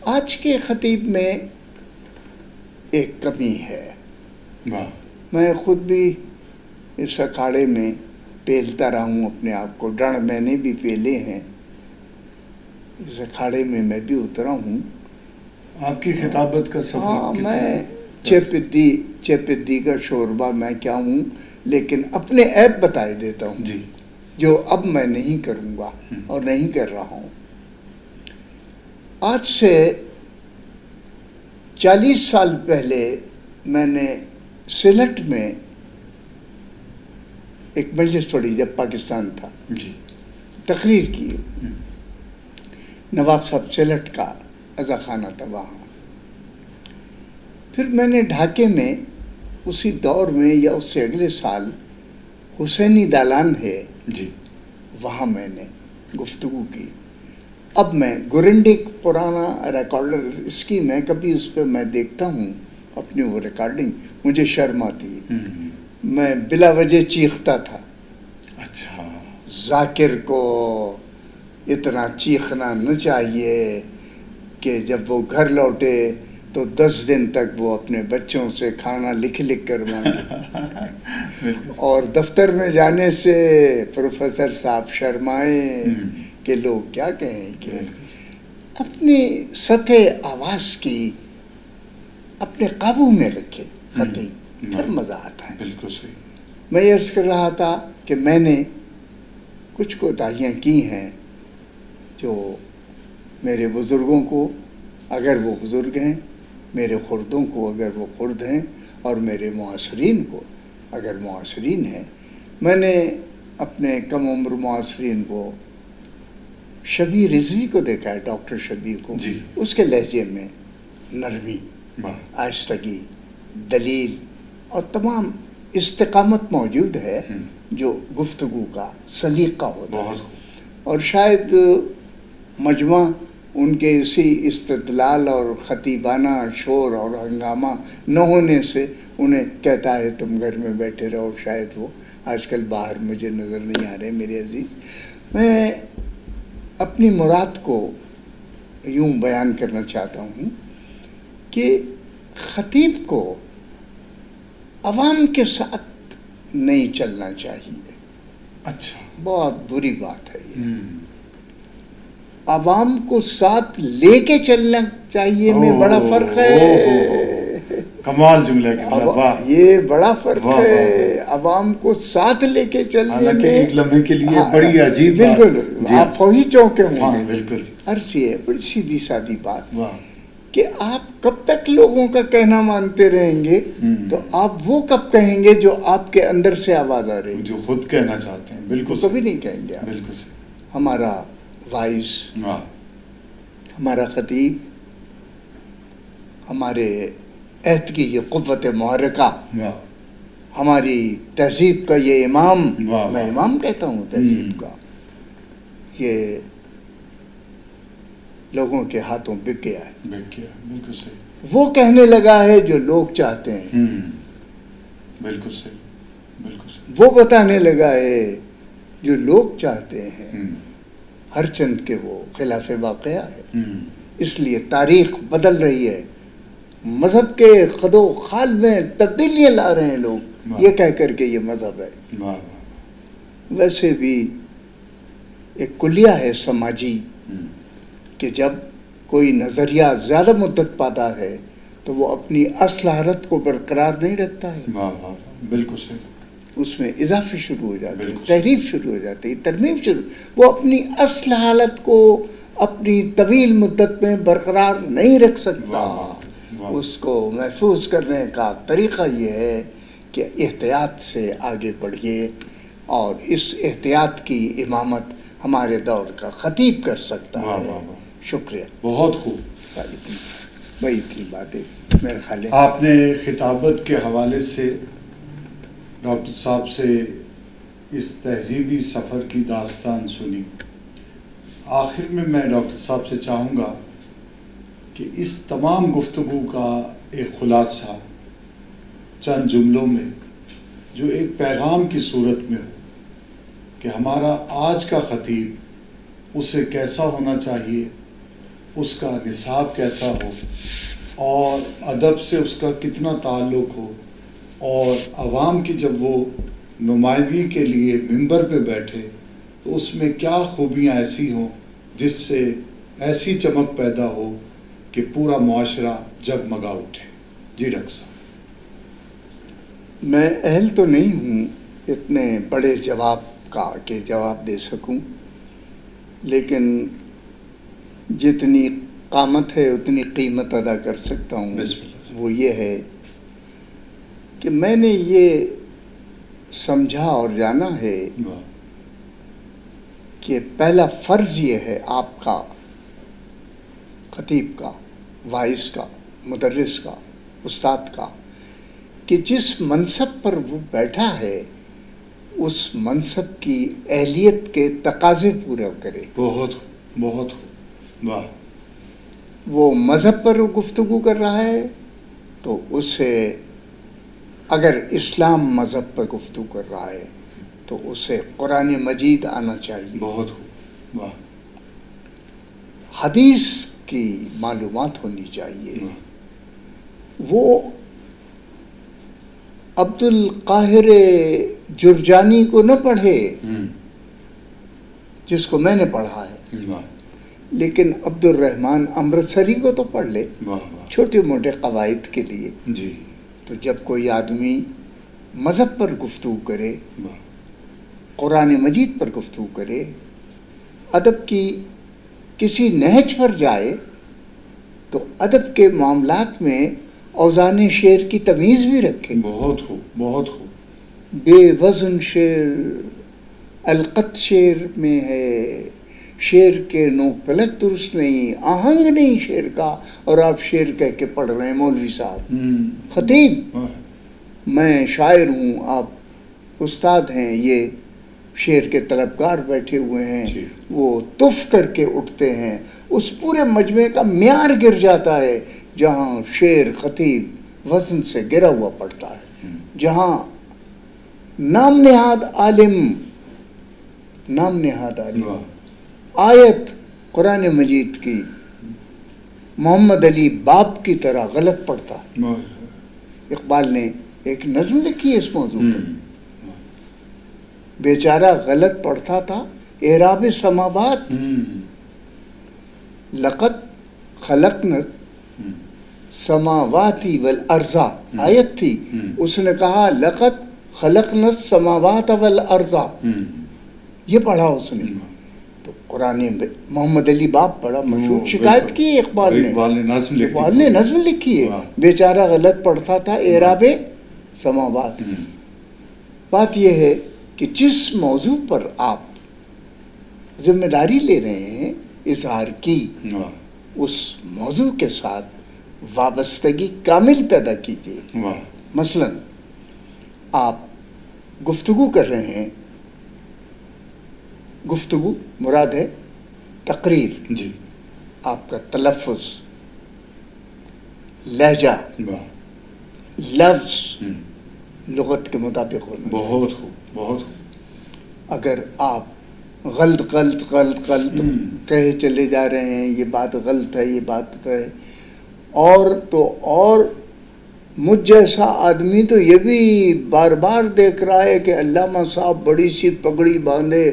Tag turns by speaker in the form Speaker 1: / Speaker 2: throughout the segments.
Speaker 1: آج کے خطیب میں ایک کمی ہے. میں خود بھی اس اکھاڑے میں پیلتا رہا ہوں اپنے آپ کو. ڈڑ میں نے بھی پیلے ہیں. اس اکھاڑے میں بھی اترا ہوں.
Speaker 2: آپ کی خطابت کا سفر.
Speaker 1: ہاں، میں چپدی کا شوربہ میں کیا ہوں، لیکن اپنے عیب بتائے دیتا ہوں
Speaker 2: جی،
Speaker 1: جو اب میں نہیں کروں گا اور نہیں کر رہا ہوں. آج سے 40 سال پہلے میں نے سلٹ میں ایک مجلس پڑھی جب پاکستان تھا.
Speaker 2: جی،
Speaker 1: تقریر کی. نواب صاحب سلٹ کا عزا خانہ تھا وہاں. پھر میں نے ڈھاکے میں اسی دور میں یا اس سے اگلے سال حسینی دالان ہے
Speaker 2: جی،
Speaker 1: وہاں میں نے گفتگو کی. اب میں گورنڈک پرانا ریکارڈر اس کی میں کبھی اس پہ میں دیکھتا ہوں اپنی وہ ریکارڈنگ، مجھے شرم آتی. میں بلا وجہ چیختا تھا.
Speaker 2: اچھا.
Speaker 1: ذاکر کو اتنا چیخنا نہ چاہیے کہ جب وہ گھر لوٹے تو 10 دن تک وہ اپنے بچوں سے کھانا لکھ کر مانگے اور دفتر میں جانے سے پروفیسر صاحب شرمائیں کہ لوگ کیا کہیں کہ اپنی سطح آواز کی اپنے قابو میں رکھے خطیب، پھر مزہ آتا ہے.
Speaker 2: بالکل صحیح.
Speaker 1: میں یہ عرض کر رہا تھا کہ میں نے کچھ کوتاہیاں کی ہیں جو میرے بزرگوں کو، اگر وہ بزرگ ہیں، میرے خردوں کو اگر وہ خرد ہیں، اور میرے معاصرین کو اگر معاصرین ہیں. میں نے اپنے کم عمر معاصرین کو شبیر رضوی کو دیکھا ہے، ڈاکٹر شبیر کو.
Speaker 2: جی.
Speaker 1: اس کے لہجے میں نرمی، آہستگی، دلیل اور تمام استقامت موجود ہے جو گفتگو کا سلیقہ ہوتا ہے. اور شاید مجمع ان کے اسی استدلال اور خطیبانہ شور اور ہنگامہ نہ ہونے سے انہیں کہتا ہے تم گھر میں بیٹھے رہو. شاید وہ آج کل باہر مجھے نظر نہیں آ رہے. میرے عزیز، میں اپنی مراد کو یوں بیان کرنا چاہتا ہوں کہ خطیب کو عوام کے ساتھ نہیں چلنا چاہیے.
Speaker 2: اچھا.
Speaker 1: بہت بری بات ہے یہ. عوام کو ساتھ لے کے چلنا چاہیے میں بڑا فرق ہے.
Speaker 2: کمال جملہ ہے.
Speaker 1: یہ بڑا فرق ہے. عوام کو ساتھ لے کے چلنے میں
Speaker 2: ایک لمحے کے لیے بڑی عجیب.
Speaker 1: بالکل آپ وہی چونکے ہوں گے.
Speaker 2: بالکل.
Speaker 1: عرض یہ ہے بڑی سیدھی سادی بات کہ آپ کب تک لوگوں کا کہنا مانتے رہیں گے تو آپ وہ کب کہیں گے جو آپ کے اندر سے آواز آ رہی ہے،
Speaker 2: جو خود کہنا چاہتے ہیں. بالکل
Speaker 1: کبھی نہیں کہیں گے آپ.
Speaker 2: بالکل.
Speaker 1: ہمارا وائس، ہمارا خطیب، ہمارے عہد کی یہ قوت محرکہ، ہماری تہذیب کا یہ امام، میں امام کہتا ہوں تہذیب کا، یہ لوگوں کے ہاتھوں بک گیا ہے.
Speaker 2: بالکل صحیح.
Speaker 1: وہ کہنے لگا ہے جو لوگ چاہتے ہیں.
Speaker 2: بالکل صحیح. بالکل صحیح.
Speaker 1: وہ بتانے لگا ہے جو لوگ چاہتے ہیں، ہر چند کے وہ خلاف واقعہ ہے. اس لیے تاریخ بدل رہی ہے. مذہب کے خد و خال میں تبدیلیاں لا رہے ہیں لوگ یہ کہہ کر کے یہ مذہب ہے. ویسے بھی ایک کلیہ ہے سماجی کہ جب کوئی نظریہ زیادہ مدت پاتا ہے تو وہ اپنی اصل حالت کو برقرار نہیں رکھتا ہے.
Speaker 2: بالکل صحیح.
Speaker 1: اس میں اضافے شروع ہو جاتے ہیں، تحریف شروع ہو جاتی ہے، ترمیم شروع. وہ اپنی اصل حالت کو اپنی طویل مدت میں برقرار نہیں رکھ سکتا. اس کو محفوظ کرنے کا طریقہ یہ ہے کہ احتیاط سے آگے بڑھیے، اور اس احتیاط کی امامت ہمارے دور کا خطیب کر سکتا ہے. شکریہ.
Speaker 2: بہت خوب.
Speaker 1: وہی تھی باتیں میرے خیال.
Speaker 2: آپ نے خطابت کے حوالے سے ڈاکٹر صاحب سے اس تہذیبی سفر کی داستان سنی. آخر میں ڈاکٹر صاحب سے چاہوں گا کہ اس تمام گفتگو کا ایک خلاصہ چند جملوں میں جو ایک پیغام کی صورت میں ہو کہ ہمارا آج کا خطیب اسے کیسا ہونا چاہیے اس کا نصاب کیسا ہو اور ادب سے اس کا کتنا تعلق ہو، اور عوام کی جب وہ نمائندگی کے لیے ممبر پہ بیٹھے تو اس میں کیا خوبیاں ایسی ہوں جس سے ایسی چمک پیدا ہو کہ پورا معاشرہ جگمگا اٹھے۔ جی ڈاکٹر صاحب۔
Speaker 1: میں اہل تو نہیں ہوں اتنے بڑے جواب کا کہ جواب دے سکوں، لیکن جتنی قامت ہے اتنی قیمت ادا کر سکتا ہوں۔ وہ یہ ہے کہ میں نے یہ سمجھا اور جانا ہے کہ پہلا فرض یہ ہے آپ کا، خطیب کا، وائس کا، مدرس کا، استاد کا، کہ جس منصب پر وہ بیٹھا ہے اس منصب کی اہلیت کے تقاضے پورے کرے۔
Speaker 2: بہت بہت واہ۔
Speaker 1: وہ مذہب پر گفتگو کر رہا ہے تو اسے، اگر اسلام مذہب پر گفتگو کر رہا ہے تو اسے قرآن مجید آنا چاہیے،
Speaker 2: بہت واہ،
Speaker 1: حدیث کی معلومات ہونی چاہیے۔ وہ عبد القاہر جرجانی کو نہ پڑھے جس کو میں نے پڑھا ہے، لیکن عبد الرحمن امرتسری کو تو پڑھ لے چھوٹے موٹے قواعد کے لیے۔
Speaker 2: جی۔
Speaker 1: تو جب کوئی آدمی مذہب پر گفتگو کرے، قرآن مجید پر گفتگو کرے، ادب کی کسی نہج پر جائے تو ادب کے معاملات میں اوزان شعر کی تمیز بھی رکھے۔
Speaker 2: بہت خوب، بہت خوب۔
Speaker 1: بے وزن شعر القط شعر میں ہے، شعر کے نوک پلک درست نہیں، آہنگ نہیں شعر کا، اور آپ شعر کہہ کے پڑھ رہے ہیں مولوی صاحب، خطیب۔ میں شاعر ہوں، آپ استاد ہیں، یہ شعر کے طلبگار بیٹھے ہوئے ہیں، وہ تف کر کے اٹھتے ہیں، اس پورے مجمع کا معیار گر جاتا ہے جہاں شعر خطیب وزن سے گرا ہوا پڑتا ہے، جہاں نام نہاد عالم آیت قرآن مجید کی محمد علی باپ کی طرح غلط پڑھتا ہے۔ اقبال نے ایک نظم لکھی ہے اس موضوع پر، بیچارہ غلط پڑھتا تھا، اعراب سماوات، لقد خلقنا سماواتی والارضا آیت تھی، اس نے کہا لقد خلقنا السماوات والارض، یہ پڑھا اس نے۔ تو قرآن محمد علی باپ بڑا مشہور، شکایت کی ہے اقبال نے نظم لکھی ہے، بیچارہ غلط پڑھتا تھا، اعراب سماوات۔ بات یہ ہے کہ جس موضوع پر آپ ذمہ داری لے رہے ہیں اظہار کی، اس موضوع کے ساتھ وابستگی کامل پیدا کیجیے۔ مثلا آپ گفتگو کر رہے ہیں، گفتگو مراد ہے تقریر،
Speaker 2: جی،
Speaker 1: آپ کا تلفظ، لہجہ، لفظ لغت کے مطابق ہونا۔
Speaker 2: بہت خوب، بہت خوب۔
Speaker 1: اگر آپ غلط کہے چلے جا رہے ہیں، یہ بات غلط ہے، یہ بات ہے، اور تو اور مجھ جیسا آدمی تو یہ بھی بار بار دیکھ رہا ہے کہ علامہ صاحب بڑی سی پگڑی باندھے،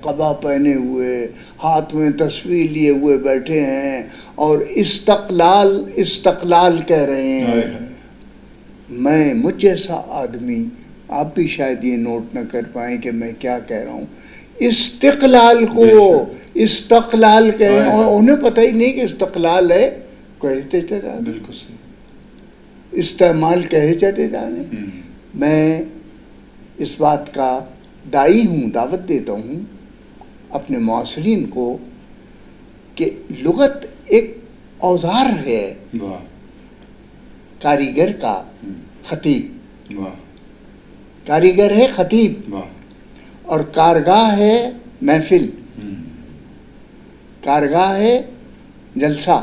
Speaker 1: قبا پہنے ہوئے، ہاتھ میں تصویر لیے ہوئے بیٹھے ہیں اور استقلال کہہ رہے ہیں۔ میں مجھ جیسا آدمی، آپ بھی شاید یہ نوٹ نہ کر پائیں کہ میں کیا کہہ رہا ہوں، استقلال کو استقلال کہے، انہیں پتہ ہی نہیں کہ استقلال ہے، کہتے چلے،
Speaker 2: بالکل صحیح،
Speaker 1: استعمال کہے چلے جانے۔ میں اس بات کا دائی ہوں، دعوت دیتا ہوں اپنے معاصرین کو کہ لغت ایک اوزار ہے کاریگر کا، خطیب کاریگر ہے، خطیب، اور کارگاہ ہے محفل، کارگاہ ہے جلسہ۔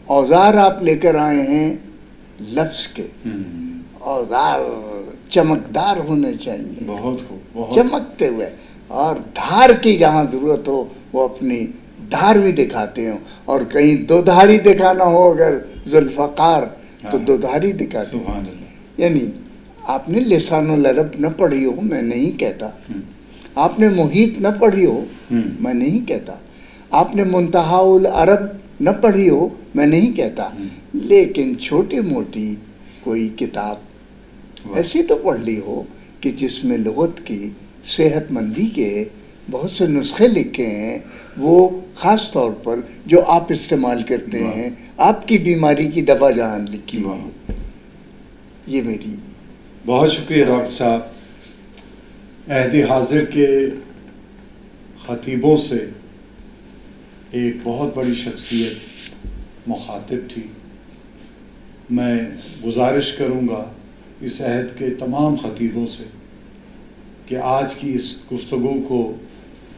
Speaker 1: اوزار آپ لے کر آئے ہیں لفظ کے، اوزار چمکدار ہونے چاہیے،
Speaker 2: بہت خوب،
Speaker 1: چمکتے ہوئے، اور دھار کی جہاں ضرورت ہو وہ اپنی دھار بھی دکھاتے ہوں، اور کہیں دو دھاری دکھانا ہو اگر ذوالفقار تو دو دھاری دکھاتے ہیں.
Speaker 2: سبحان اللہ.
Speaker 1: یعنی آپ نے لسان العرب نہ پڑھی ہو میں نہیں کہتا، آپ نے محیط نہ پڑھی ہو میں نہیں کہتا، آپ نے منتہا العرب نہ پڑھی ہو میں نہیں کہتا، لیکن چھوٹی موٹی کوئی کتاب ایسی تو پڑھ لی ہو کہ جس میں لغت کی صحت مندی کے بہت سے نسخے لکھے ہیں، وہ خاص طور پر جو آپ استعمال کرتے ہیں، آپ کی بیماری کی دوا جہان لکھی ہوئی ہے. یہ میری.
Speaker 2: بہت شکریہ ڈاکٹر صاحب. عہد حاضر کے خطیبوں سے ایک بہت بڑی شخصیت مخاطب تھی. میں گزارش کروں گا اس عہد کے تمام خطیبوں سے کہ آج کی اس گفتگو کو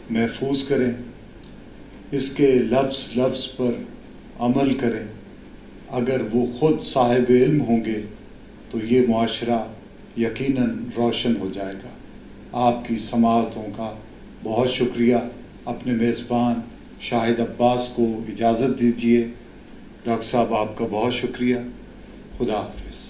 Speaker 2: محفوظ کریں، اس کے لفظ لفظ پر عمل کریں. اگر وہ خود صاحب علم ہوں گے تو یہ معاشرہ یقیناً روشن ہو جائے گا. آپ کی سماعتوں کا بہت شکریہ. اپنے میزبان شاہد عباس کو اجازت دیجیے. ڈاکٹر صاحب آپ کا بہت شکریہ. خدا حافظ.